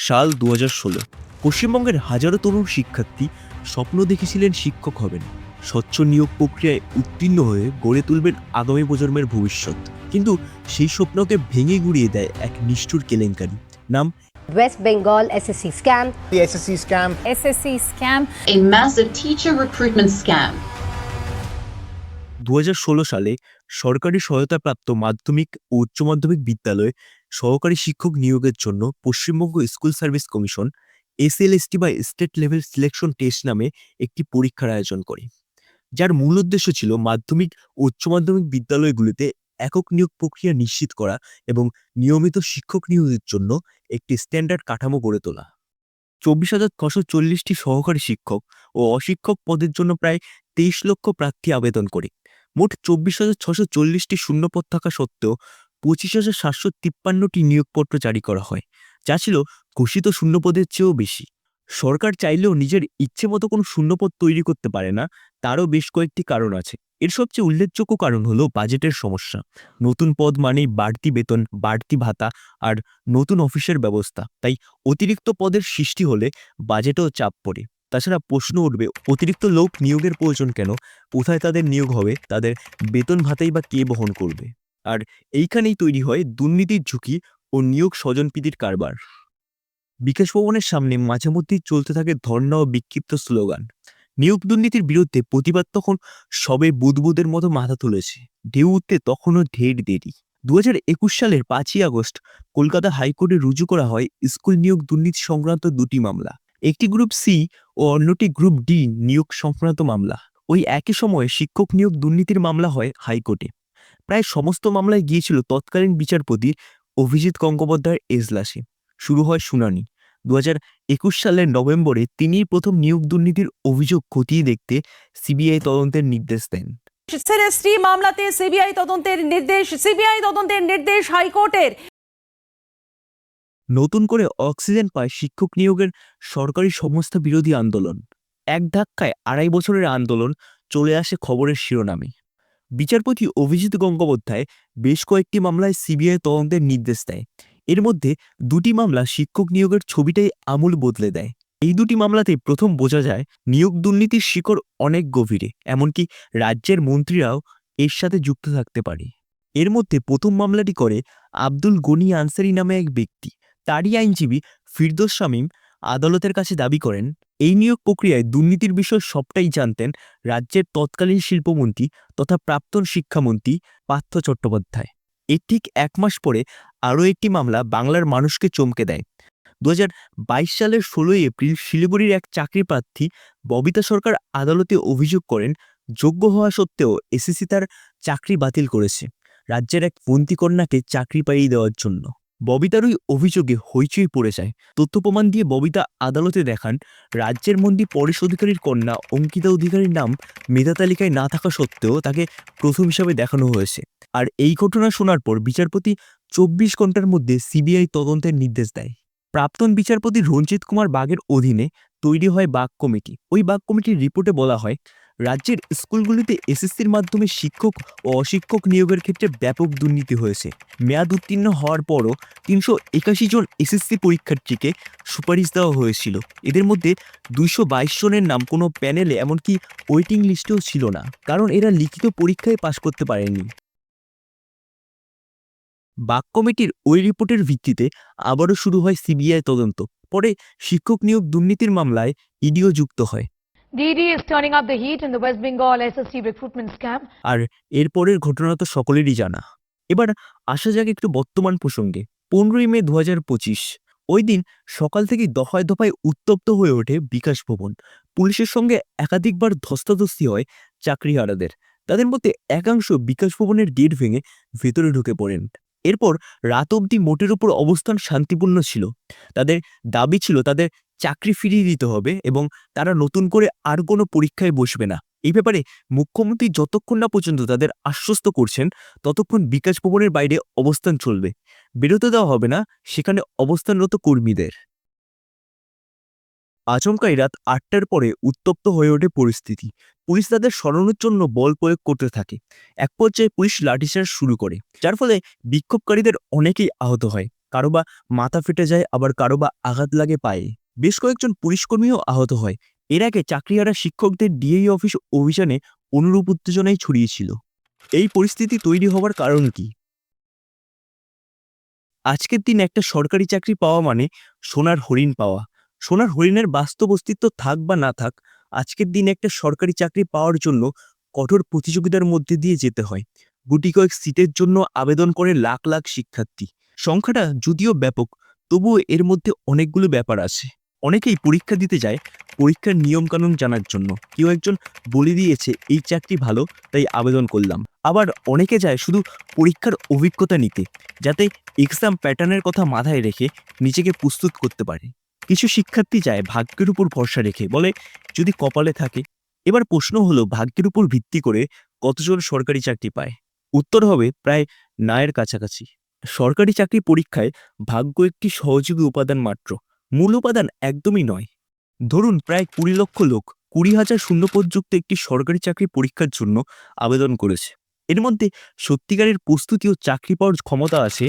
সাল ২০১৬। পশ্চিমবঙ্গের হাজারো তরুণ শিক্ষার্থী স্বপ্ন দেখেছিলেন শিক্ষক হবেন, স্বচ্ছ নিয়োগ প্রক্রিয়ায় উত্তীর্ণ হয়ে গড়ে তুলবেন আগামী প্রজন্মের ভবিষ্যৎ। কিন্তু সেই স্বপ্নকে ভেঙে গুড়িয়ে দেয় এক নিষ্ঠুর কেলেঙ্কারি। নাম West Bengal SSC scam. The SSC scam. SSC scam. A massive teacher recruitment scam. ২০১৬ সালে সরকারি সহায়তাপ্রাপ্ত মাধ্যমিক ও উচ্চ মাধ্যমিক বিদ্যালয়ে সহকারী শিক্ষক নিয়োগের জন্য Paschimbanga school service commission SLST বা স্টেট লেভেল সিলেকশন টেস্ট নামে একটি পরীক্ষার আয়োজন করে, যার মূল উদ্দেশ্য ছিল মাধ্যমিক ও উচ্চ মাধ্যমিক বিদ্যালয়গুলিতে একক নিয়োগ প্রক্রিয়া নিশ্চিত করা এবং নিয়মিত শিক্ষক নিয়োগের জন্য একটি স্ট্যান্ডার্ড কাঠামো গড়ে তোলা। ২৪,৬৪০টি সহকারী শিক্ষক ও অশিক্ষক পদের জন্য প্রায় ২৩ লক্ষ প্রার্থী আবেদন করে। মোট ২৪,৬৪০টি শূন্যপদ থাকা সত্ত্বেও ২৫,৭৫৩টি নিয়োগপত্র জারি করা হয়, যা ছিল ঘোষিত শূন্যপদের চেয়েও বেশি। সরকার চাইলেও নিজের ইচ্ছে মতো কোনো শূন্যপদ তৈরি করতে পারে না, তারও বেশ কয়েকটি কারণ আছে। এর সবচেয়ে উল্লেখযোগ্য কারণ হলো বাজেটের সমস্যা। নতুন পদ মানেই বাড়তি বেতন, বাড়তি ভাতা আর নতুন অফিসের ব্যবস্থা, তাই অতিরিক্ত পদের সৃষ্টি হলে বাজেটেও চাপ পড়ে। তাছাড়া প্রশ্ন উঠবে, অতিরিক্ত লোক নিয়োগের প্রয়োজন কেন? কোথায় তাদের নিয়োগ হবে? তাদের বেতন ভাতাই বা কে বহন করবে? আর এইখানেই তৈরি হয় দুর্নীতির ঝুঁকি ও নিয়োগ স্বজনপ্রীতির কারবার। বিকাশ ভবনের সামনে মাঝে মধ্যেই চলতে থাকে ধর্ণা ও বিক্ষিপ্ত স্লোগান। নিয়োগ দুর্নীতির বিরুদ্ধে প্রতিবাদ তখন সবে বুদবুদের মতো মাথা তুলেছে, ঢেউ উঠতে তখনও ঢের দেরি। ২০২১ সালের ৫ই আগস্ট কলকাতা হাইকোর্টে রুজু করা হয় স্কুল নিয়োগ দুর্নীতি সংক্রান্ত দুটি মামলা। একটি গ্রুপ সি ও অন্যটি গ্রুপ ডি নিয়োগ সংক্রান্ত মামলা। ওই একই সময়ে শিক্ষক নিয়োগ দুর্নীতির মামলা হয় হাইকোর্টে। প্রায় সমস্ত মামলায় গিয়েছিল তৎকালীন বিচারপতি অভিজিৎ গঙ্গোপাধ্যায়ের এজলাসে। শুরু হয় শুনানি। ২০২১ সালের নভেম্বরে তিনিই প্রথম নিয়োগ দুর্নীতির অভিযোগ খতিয়ে দেখতে সিবিআই তদন্তের নির্দেশ দেন। SST মামলাতে সিবিআই তদন্তের নির্দেশ হাইকোর্টের। নতুন করে অক্সিজেন পায় শিক্ষক নিয়োগের সরকারি সংস্থা বিরোধী আন্দোলন। এক ধাক্কায় ২.৫ বছরের আন্দোলন চলে আসে খবরের শিরোনামে। বিচারপতি অভিজিৎ গঙ্গোপাধ্যায় বেশ কয়েকটি মামলায় সিবিআই তদন্তের নির্দেশ দেয়। এর মধ্যে দুটি মামলা শিক্ষক নিয়োগের ছবিটাই আমূল বদলে দেয়। এই দুটি মামলাতেই প্রথম বোঝা যায় নিয়োগ দুর্নীতির শিকড় অনেক গভীরে, এমনকি রাজ্যের মন্ত্রীরাও এর সাথে যুক্ত থাকতে পারে। এর মধ্যে প্রথম মামলাটি করে আব্দুল গনি আনসারি নামে এক ব্যক্তি। তারই আইনজীবী ফিরদৌস শামীম আদালতের কাছে দাবি করেন, এই নিয়োগ প্রক্রিয়ায় দুর্নীতির বিষয় সবটাই জানতেন রাজ্যের তৎকালীন শিল্পমন্ত্রী তথা প্রাক্তন শিক্ষামন্ত্রী পার্থ চট্টোপাধ্যায়। এর ঠিক ১ মাস পরে আরও একটি মামলা বাংলার মানুষকে চমকে দেয়। ২০২২ সালের ১৬ই এপ্রিল শিলিগুড়ির এক চাকরি প্রার্থী ববিতা সরকার আদালতে অভিযোগ করেন, যোগ্য হওয়া সত্ত্বেও এসএসসি তার চাকরি বাতিল করেছে রাজ্যের এক বন্দিকন্যাকে চাকরি পাইয়ে দেওয়ার জন্য। ববিতার ওই অভিযোগে হইচই পড়ে যায়। তথ্য প্রমাণ দিয়ে ববিতা আদালতে দেখান, রাজ্যের মন্ত্রী পরেশ অধিকারীর কন্যা অঙ্কিতা অধিকারীর নাম মেধা তালিকায় না থাকা সত্ত্বেও তাকে প্রথম হিসাবে দেখানো হয়েছে। আর এই ঘটনা শোনার পর বিচারপতি ২৪ ঘন্টার মধ্যে সিবিআই তদন্তের নির্দেশ দেয়। প্রাক্তন বিচারপতি রঞ্জিত কুমার বাগের অধীনে তৈরি হয় বাগ কমিটি। ওই বাগ কমিটির রিপোর্টে বলা হয়, রাজ্যের স্কুলগুলিতে এসএসসির মাধ্যমে শিক্ষক ও অশিক্ষক নিয়োগের ক্ষেত্রে ব্যাপক দুর্নীতি হয়েছে। মেয়াদ উত্তীর্ণ হওয়ার পরও ৩৮১ জন এসএসসি পরীক্ষার্থীকে সুপারিশ দেওয়া হয়েছিল। এদের মধ্যে ২২২ জনের নাম কোনো প্যানেলে এমনকি ওয়েটিং লিস্টেও ছিল না, কারণ এরা লিখিত পরীক্ষায় পাশ করতে পারেনি। বাগ কমিটির ওই রিপোর্টের ভিত্তিতে আবারও শুরু হয় সিবিআই তদন্ত। পরে শিক্ষক নিয়োগ দুর্নীতির মামলায় ইডিও যুক্ত হয়। DD is turning up the heat in the West Bengal SST recruitment scam. আর এরপরের ঘটনা তো সকলেরই জানা। এবার আসা যাক একটু বর্তমান প্রসঙ্গে। ১৫ই মে ২০২৫। ওই দিন সকাল থেকেই দফায় দফায় উত্তপ্ত হয়ে ওঠে বিকাশ ভবন। পুলিশের সঙ্গে একাধিকবার ধস্তাধস্তি হয় চাকরিহারাদের। তাদের মধ্যে একাংশ বিকাশ ভবনের গেট ভেঙে ভেতরে ঢুকে পড়েন। এরপর রাত অবধি মোটের উপর অবস্থান শান্তিপূর্ণ ছিল। তাদের দাবি ছিল তাদের চাকরি ফিরিয়ে দিতে হবে এবং তারা নতুন করে আর কোনো পরীক্ষায় বসবে না। এই ব্যাপারে মুখ্যমন্ত্রী যতক্ষণ না পর্যন্ত তাদের আশ্বস্ত করছেন, ততক্ষণ বিকাশ ভবনের বাইরে অবস্থান চলবে, বেরোতে দেওয়া হবে না সেখানে অবস্থানরত কর্মীদের। আচমকাই রাত ৮টার পরে উত্তপ্ত হয়ে ওঠে পরিস্থিতি। পুলিশ তাদের সরানোর জন্য বল প্রয়োগ করতে থাকে। এক পর্যায়ে পুলিশ লাঠিচার্জ শুরু করে, যার ফলে বিক্ষোভকারীদের অনেকেই আহত হয়। কারো বা মাথা ফেটে যায়, আবার কারো বা আঘাত লাগে পায়ে। বেশ কয়েকজন পুলিশকর্মীও আহত হয়। এর আগে চাকরিহারা শিক্ষকদের ডিএই অফিস অভিযানে অনুরূপ উত্তেজনাই ছড়িয়েছিল। এই পরিস্থিতি তৈরি হওয়ার কারণ কি? আজকের দিন একটা সরকারি চাকরি পাওয়া মানে সোনার হরিণ পাওয়া। সোনার হরিণের বাস্তব অস্তিত্ব থাক বা না থাক, আজকের দিন একটা সরকারি চাকরি পাওয়ার জন্য কঠোর প্রতিযোগিতার মধ্যে দিয়ে যেতে হয়। গুটি কয়েক সিটের জন্য আবেদন করে লাখ লাখ শিক্ষার্থী। সংখ্যাটা যদিও ব্যাপক, তবুও এর মধ্যে অনেকগুলো ব্যাপার আছে। অনেকেই পরীক্ষা দিতে যায় পরীক্ষার নিয়মকানুন জানার জন্য। কেউ একজন বলে দিয়েছে এই চাকরি ভালো, তাই আবেদন করলাম। আবার অনেকে যায় শুধু পরীক্ষার অভিজ্ঞতা নিতে, যাতে এক্সাম প্যাটার্নের কথা মাথায় রেখে নিজেকে প্রস্তুত করতে পারে। কিছু শিক্ষার্থী যায় ভাগ্যের উপর ভরসা রেখে, বলে যদি কপালে থাকে। এবার প্রশ্ন হলো, ভাগ্যের উপর ভিত্তি করে কতজন সরকারি চাকরি পায়? উত্তর হবে প্রায় নায়ের কাছাকাছি। সরকারি চাকরি পরীক্ষায় ভাগ্য একটি সহযোগী উপাদান মাত্র, মূল উপাদান একদমই নয়। ধরুন প্রায় 20 লক্ষ লোক 20,000 শূন্যপদযুক্ত একটি সরকারি চাকরি পরীক্ষার জন্য আবেদন করেছে। এর মধ্যে সত্যিকারের প্রস্তুতি ও চাকরি পাওয়ার ক্ষমতা আছে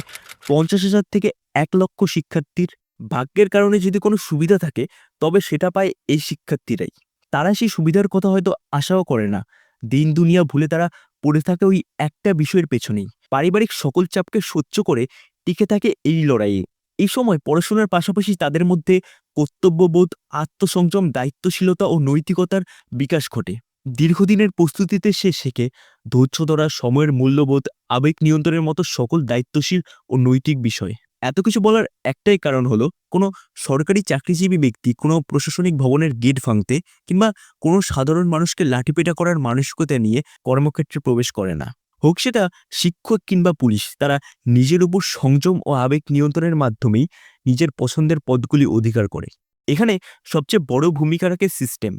50,000 থেকে 1 লক্ষ শিক্ষার্থীর। ভাগ্যের কারণে যদি কোনো সুবিধা থাকে, তবে সেটা পায় এই শিক্ষার্থীরাই। তারা সেই সুবিধার কথা হয়তো আশাও করে না। দিন দুনিয়া ভুলে তারা পড়ে থাকে ওই একটা বিষয়ের পেছনেই। পারিবারিক সকল চাপকে সহ্য করে টিকে থাকে এই লড়াইয়ে। এই সময় পড়াশোনার পাশাপাশি তাদের মধ্যে কর্তব্যবোধ, আত্মসংযম, দায়িত্বশীলতা ও নৈতিকতার বিকাশ ঘটে। দীর্ঘদিনের প্রস্তুতিতে সে শেখে ধৈর্য ধরা, সময়ের মূল্যবোধ, আবেগ নিয়ন্ত্রণের মতো সকল দায়িত্বশীল ও নৈতিক বিষয়। এত কিছু বলার একটাই কারণ হলো, কোনো সরকারি চাকরিজীবী ব্যক্তি কোনো প্রশাসনিক ভবনের গেট ভাঙতে কিংবা কোনো সাধারণ মানুষকে লাঠিপেটা করার মানসিকতা নিয়ে কর্মক্ষেত্রে প্রবেশ করে না। হোক সেটা শিক্ষক কিংবা পুলিশ, তারা নিজের উপর সংযম ও আবেগ নিয়ন্ত্রণের মাধ্যমেই নিজের পছন্দের পদগুলি অধিকার করে। এখানে সবচেয়ে বড় ভূমিকা রাখে সিস্টেম।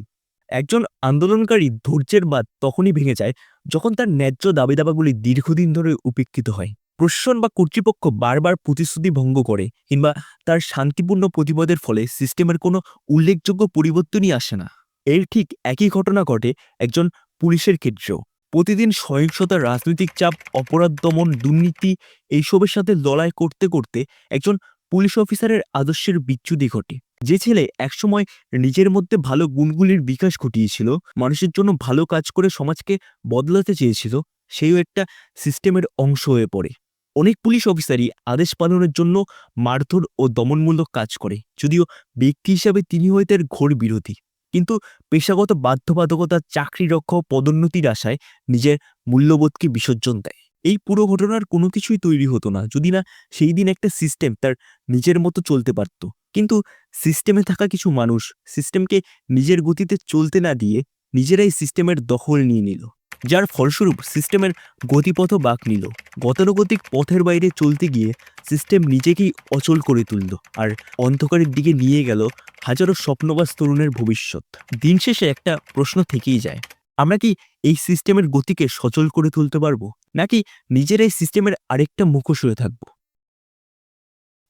একজন আন্দোলনকারী ধৈর্যের বাঁধ তখনই ভেঙে যায় যখন তার ন্যায্য দাবিদাবাগুলি দীর্ঘদিন ধরে উপেক্ষিত হয়। প্রশাসন বা কর্তৃপক্ষ বারবার প্রতিশ্রুতি ভঙ্গ করে কিংবা তার শান্তিপূর্ণ প্রতিবাদের ফলে সিস্টেমের কোনো উল্লেখযোগ্য পরিবর্তনই আসে না। এর ঠিক একই ঘটনা ঘটে একজন পুলিশের ক্ষেত্রেও। প্রতিদিন সহিংসতা, রাজনৈতিক চাপ, অপরাধ দমন, দুর্নীতি এইসবের সাথে লড়াই করতে করতে একজন পুলিশ অফিসারের আদর্শের বিচ্যুতি ঘটে। যে ছেলে একসময় নিজের মধ্যে ভালো গুণগুলির বিকাশ ঘটিয়েছিল, মানুষের জন্য ভালো কাজ করে সমাজকে বদলাতে চেয়েছিল, সেও একটা সিস্টেমের অংশ হয়ে পড়ে। অনেক পুলিশ অফিসারই আদেশ পালনের জন্য মারধর ও দমনমূলক কাজ করে, যদিও ব্যক্তি হিসাবে তিনি হয়তো এর ঘোর বিরোধী। কিন্তু পেশাগত বাধ্যবাধকতা, চাকরি রক্ষা ও পদোন্নতির আশায় নিজের মূল্যবোধকে বিসর্জন দেয়। এই পুরো ঘটনার কোনো কিছুই তৈরি হতো না যদি না সেই দিন একটা সিস্টেম তার নিজের মতো চলতে পারত। কিন্তু সিস্টেমে থাকা কিছু মানুষ সিস্টেমকে নিজের গতিতে চলতে না দিয়ে নিজেরাই সিস্টেমের দখল নিয়ে নিল, যার ফলস্বরূপ সিস্টেমের গতিপথও বাঁক নিল। গতানুগতিক পথের বাইরে চলতে গিয়ে সিস্টেম নিজেকেই অচল করে তুলল আর অন্ধকারের দিকে নিয়ে গেল হাজারো স্বপ্নবাস তরুণের ভবিষ্যৎ। দিন শেষে একটা প্রশ্ন থেকেই যায়, আমরা কি এই সিস্টেমের গতিকে সচল করে তুলতে পারবো, নাকি নিজেরাই সিস্টেমের আরেকটা মুখোশ হয়ে থাকব?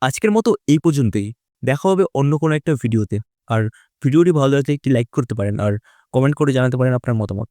আজকের মতো এই পর্যন্তই। দেখা হবে অন্য কোনো একটা ভিডিওতে। আর ভিডিওটি ভালো লাগলে একটি লাইক করতে পারেন আর কমেন্ট করে জানাতে পারেন আপনার মতামত।